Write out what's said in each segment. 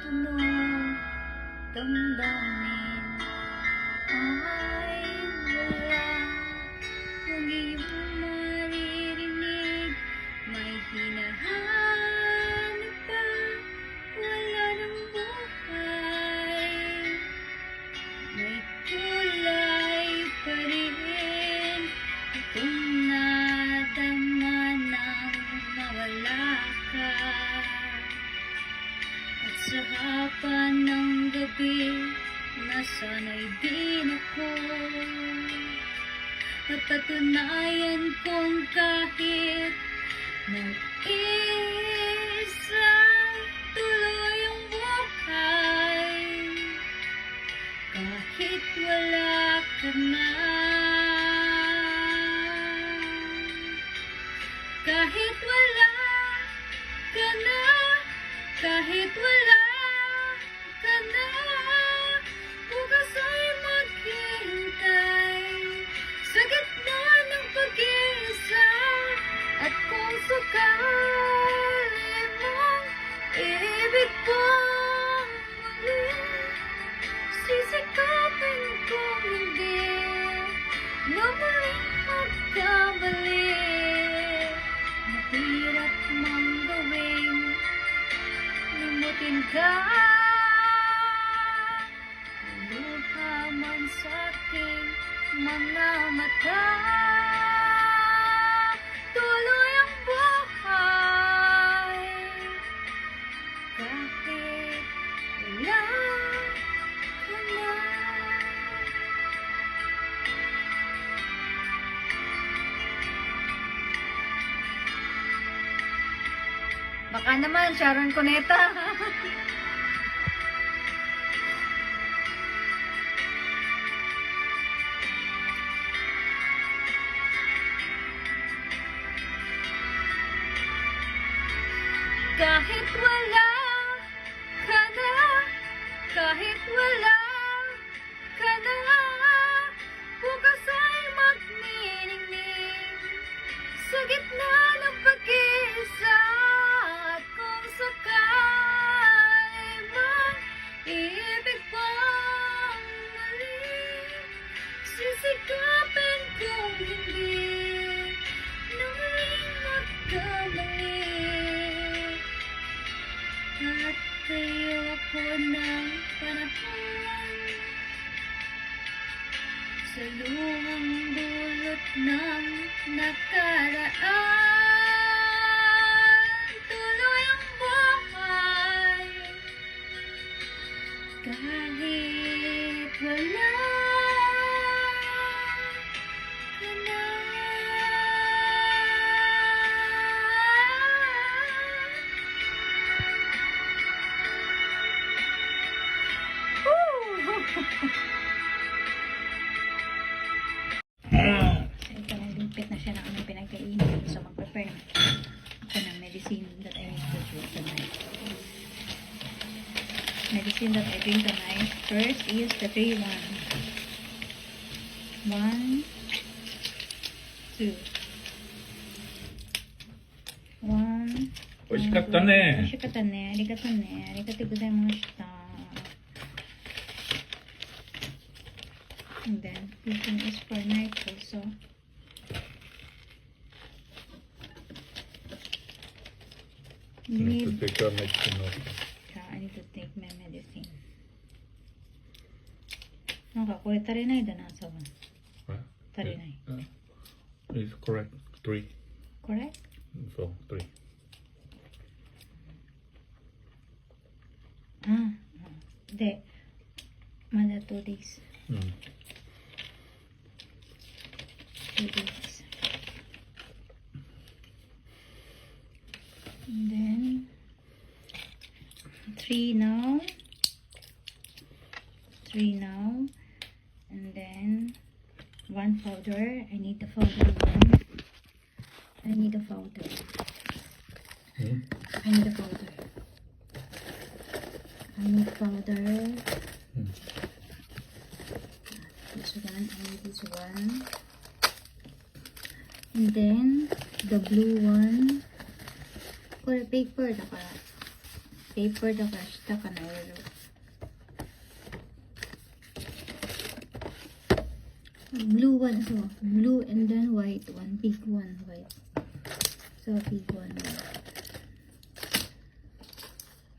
tunog damdamin ay wala. Huwag iyong maririnig, may hinahanap pa, wala ng buhay. May kulay pa rin itong nadama nang nawala ka. At sa hapa ng gabi, nasanay din ako. Napatunayan kong kahit mag-isa, tuloy ang buhay. Kahit wala ka na, kahit wala ka na, kahit wala ka na, bukas ay maghihintay sa gitna ng pag-iisa. At kung sakali mong ibig kong muli, sisikapin kong hindi na muling magkamali. Mahirap mang gawing limutin ka, luluha man sa aking mga mata. Tuloy ang buhay kahit wala ka na. Baka naman, Sharon Cuneta. Kahit wala ka na, kahit wala ka na, bukas ay magniningning sa gitna ng pag-iisa. At kung sakali mang ibig pang muli, sisikapin kong hindi na muling magkamali. At ayoko ng panahon sa luhang dulot ng nakaraan. Tuloy ang buhay kahit wala ka na. Ito, nalimpit na siya ng aming pinagkainin. So, mag-prepare na ako ng medicine that I need to drink tonight. Medicine that I drink tonight. First is the 3-1. 1, 2. 1. 美味しかったね。美味しかったね。ありがとうね。ありがとうございました。And then, this one is for night also. You need to take your medicine also. Yeah, I need to take my medicine. なんかこれ足りないだな、朝晩。 What? 足りない。 It's correct. 3. これ So, 3. で、まだ2 days. うん。 2 days. And then, 3 now. 3 now. And then, 1 powder. I need the powder 1. I need the powder. Hmm? I need the powder. I need powder. Hmm. This one, I need this one. And then, the blue one. これペーパーだから paper da ka shita ka na yero. Blue one, so blue and then white one, big one white. So big one white.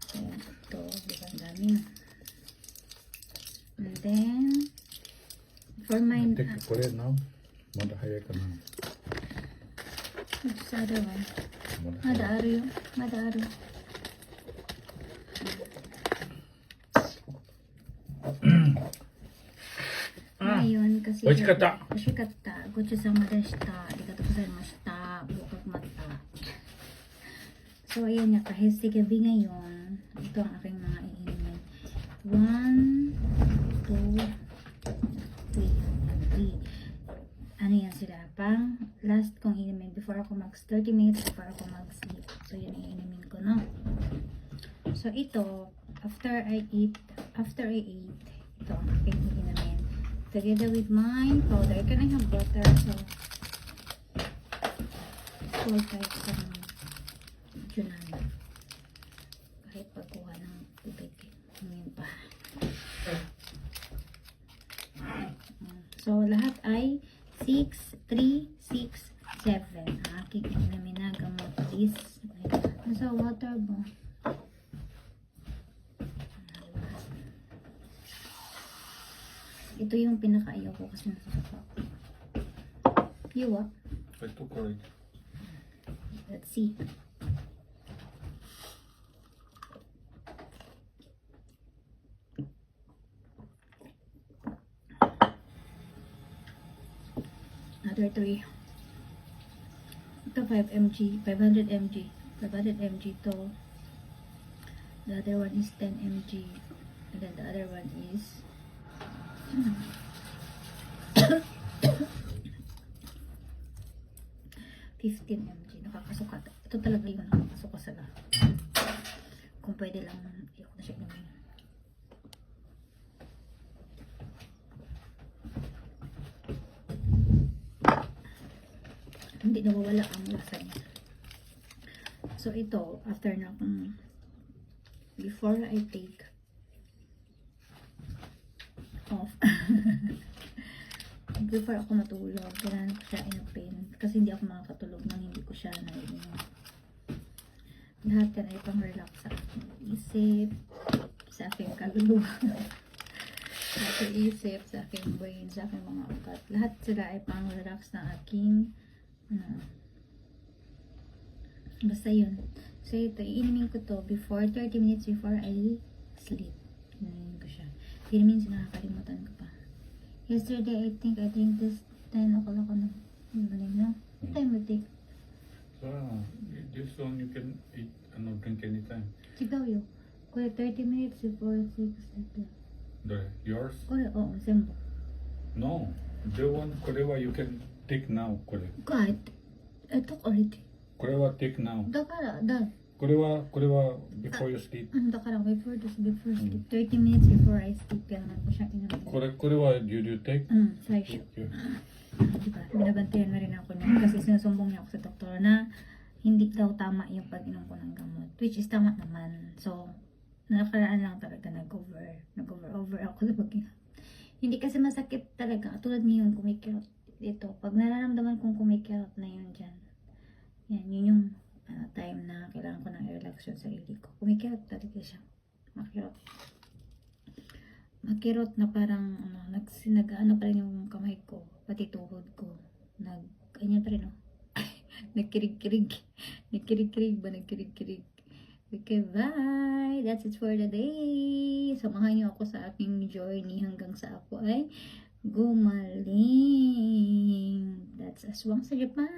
So ito, ang dami na. And then for mine, Takeこれ now. まだ早いかな。 what's the other one? まだ早い。 Mada aro yun. Mada aro. Ngayon, kasi... 美味しかった。美味しかった。ごちそうさまでした。ありがとうございました。Bukag mata. So, ayan nga. Kahit si gabi ngayon, ito ang aking mga iinimin. 1, 2, 3. Ano yan sila? Pang last kong iinimin before ako 30 minutes before ako mag-sleep. So, yun ang iinimin ko, no? So, ito, after I eat, ito ang aking iinimin. Together with my powder. Can I have butter? So, 4 types ng Junani. Kahit pagkuha ng tubig. Ngayon pa. So, lahat ay 6, 3, 6, 7. Ang aking inumin na gamot is nasa water ba? Ito yung pinakaayaw ko kasi nasasapa ko. Yuwa. Ito correct. Let's see. Another 3. Ito 5 mg, 500 mg, 500 mg to. The other one is 10 mg, and then the other one is 15 mg. Nakakasuka. Ito talaga yung nakakasuka sa lahat. Kung pwede lang, ayoko na siya inumin. Hindi nawawala ang lasa niya. So ito, after na akong before I take off before ako matulog, kailangan ko siya inupin kasi hindi ako makakatulog nang hindi ko siya naiinom. Lahat yan ay pang relax sa aking isip, sa aking kaluluwa, sa aking isip, sa aking brain, sa aking mga ugat. Lahat sila ay pang relax ng aking basta yun. So ito, iinimin ko to before 30 minutes before I sleep. Iinimin ko siya. Hindi minsan nakakalimutan ko pa. Yesterday, I think this 10 o'clock on the evening, no? What time will take? So, this one you can eat and not drink anytime. Sigaw yun. Kaya 30 minutes before 6 o'clock. Yours? Kaya, oo, sembo. No. The one, これは you can take now. これ。 God, I took already. これは take now. だから、だ。これは before you sleep. だから、before sleep. 30 minutes before I sleep, kailangan ko siyang inumin. これは you take?最初. Okay. Diba? Binabantayan na rin ako niya kasi sinusumbong niya ako sa doktor na hindi daw tama yung pag-inom ko ng gamot. Which is tama naman. So, nakaraan lang talaga nag-over ako sa pag-inom. Hindi kasi masakit talaga. Tulad ngayon, kumikirot dito. Pag nararamdaman kong kumikirot na yun dyan, yan, yun yung time na kailangan ko ng i-relax yung sarili ko. Kumikirot talaga siya. Makirot na parang nag-ano pa rin yung kamay ko, pati tuhod ko. Ganyan pa rin, no? Nagkirig-kirig. Nagkirig-kirig. Okay, bye! That's it for the day. Samahan niyo ako sa aking journey hanggang sa ako ay gumaling. That's Aswang sa Japan.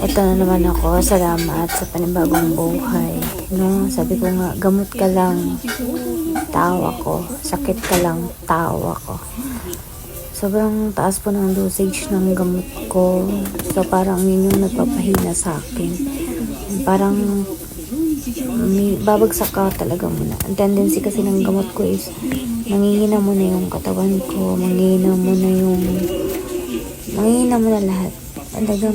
Ito na naman ako. Salamat sa panibagong buhay. No, sabi ko nga, gamot ka lang, tawa ko. Sakit ka lang, tawa ko. Sobrang taas po ng dosage ng gamot ko. So, parang yun yung nagpapahina sa akin. Parang may babagsak ka talaga muna. Ang tendency kasi ng gamot ko is nangihina mo na yung katawan ko, manghihina mo na lahat. talagang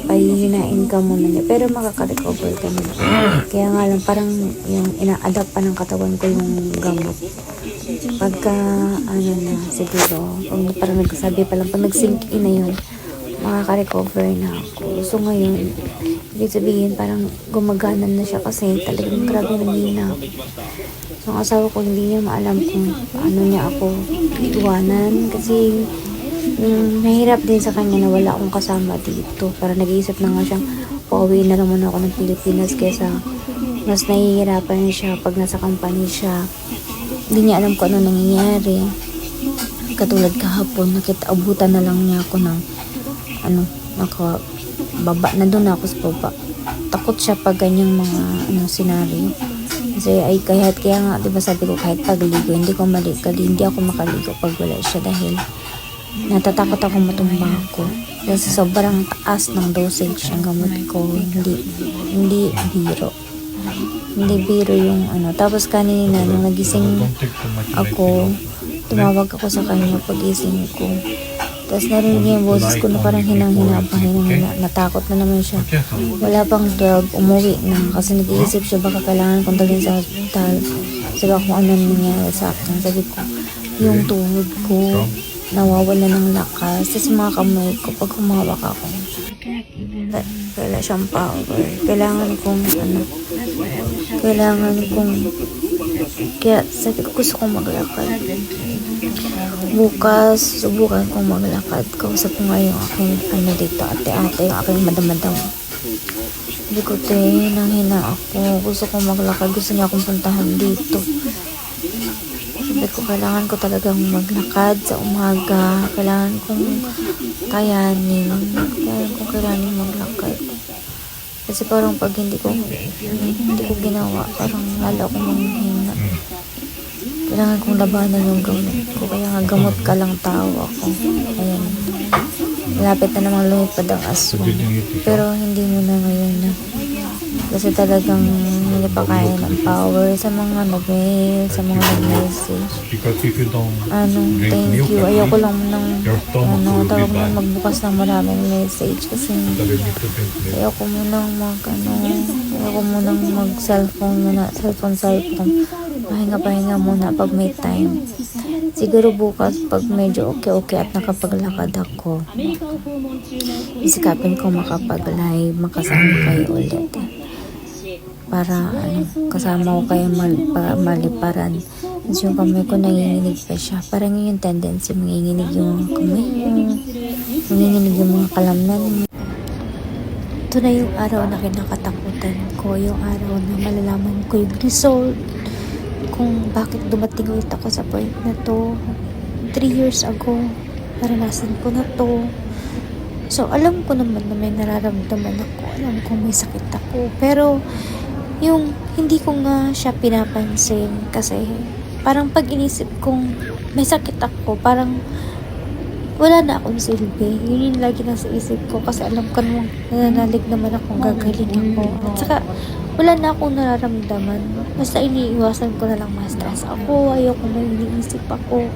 pahihinain ka muna niya. Pero makaka-recover ka na. Kaya nga lang, parang yung ina-adapt pa ng katawan ko yung gamot. Pagka, ano na, siguro, parang nagsabi pa lang, pag nag-sink in na yun, makaka-recover na ako. So ngayon, ibig sabihin, parang gumagana na siya kasi talagang grabe nanghihina ako. So, ang asawa ko hindi niya maalam kung paano niya ako iiwanan kasi nahirap din sa kanya na wala akong kasama dito. Para nag-iisip na nga siyang pauwi na lang muna ako ng Pilipinas kesa mas nahihirapan siya pag nasa company siya. Hindi niya alam kung ano nangyayari. Katulad kahapon, abutan na lang niya ako ng nakababa na doon ako sa baba. Takot siya pag ganyang mga senaryo. Kasi kaya nga, diba sabi ko, kahit pagligo, hindi ako makaligo pag wala siya dahil natatakot ako matumba ako. Kasi sobrang taas ng dosage ng gamot ko. Hindi biro. Hindi biro yung Tapos kanina, nung nagising Don't take too much ako, tumawag ako sa kanya pag-gising ko. Tapos narinig niya yung boses ko na parang hinang-hina. Natakot na naman siya. Wala pang 12, umuwi na. Kasi nag-iisip siya baka kailangan kong dalhin sa hospital. Sabi ko kung ano nangyari sa akin. Sabi ko, yung tuhod ko, nawawala ng lakas. Tapos mga kamay ko, pag humawak ako, wala siyang power. Kaya sabi ko, gusto kong maglakad. Bukas, subukan kong maglakad. Kausap ko nga yung aking dito, ate-ate, yung aking madam-madam. Sabi ko, hinang-hina ako. Gusto kong maglakad. Gusto niya akong puntahan dito. Sabi ko, kailangan ko talagang maglakad sa umaga. Kailangan kong kayanin maglakad. Kasi parang pag hindi ko ginawa, parang lalo akong manghihina. Kailangan kong labanan yung gamot ko. Kaya nga gamot ka lang tao ako. Ayan. Malapit na namang lumipad ang aswang. Pero hindi mo na ngayon na. Kasi talagang hindi pa kaya ng power sa mga nag-mail, sa mga nag-message. Because if you don't drink Thank milk, you. Ayoko lang nang your stomach will be tawag mo bad. magbukas ng maraming message kasi So you need to drink milk. ayoko munang mag-cellphone. Pahinga muna pag may time. Siguro bukas pag medyo okay at nakapaglakad ako, isikapin ko makapag-live, makasama kayo ulit. Para kasama ko kayo maliparan. Kasi yung kamay ko nanginginig pa siya. Parang yung tendency, manginginig yung kamay mo, nanginginig yung mga kalamnan mo. Ito na yung araw na kinakatakutan ko, yung araw na malalaman ko yung result, kung bakit dumating ulit ako sa point na to. 3 years ago, naranasan ko na to. So, alam ko naman na may nararamdaman ako, alam ko may sakit ako, pero yung hindi ko nga siya pinapansin kasi parang pag inisip kong may sakit ako, parang wala na akong silbi. Yun yung lagi nasa isip ko kasi alam ko naman nananalig naman akong gagaling ako. At saka wala na akong nararamdaman. Basta iniiwasan ko na lang ma-stress ako. Ayoko na iniisip ako.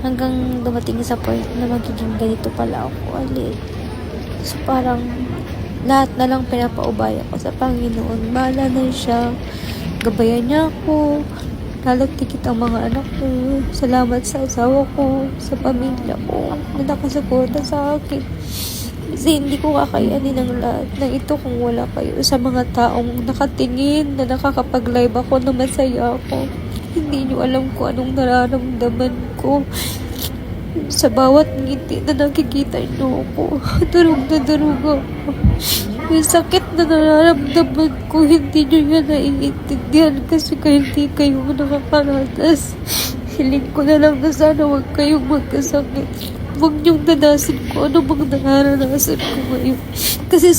Hanggang dumating sa point na magiging ganito pala ako ulit. So parang lahat na lang pinapaubaya ko sa Panginoon. Bahala na siya. Gabayan niya ako. Lalo't tigit ang mga anak ko. Salamat sa asawa ko, sa pamilya ko, na nakasuporta sa akin. Kasi hindi ko kakayanin ang lahat ng ito kung wala kayo. Sa mga taong nakatingin na nakakapag-live ako na masaya ako. Hindi nyo alam kung anong nararamdaman ko. Sa bawat ngiti na nakikita nyo ako, durog na durog ako. Yung sakit na nararamdaman ko, hindi nyo yan naiintindihan kasi hindi kayo nakakaranas. Hiling ko na lang na sana huwag kayong magkasakit. Huwag niyong danasin ko ano bang nararanasan ko ngayon. Kasi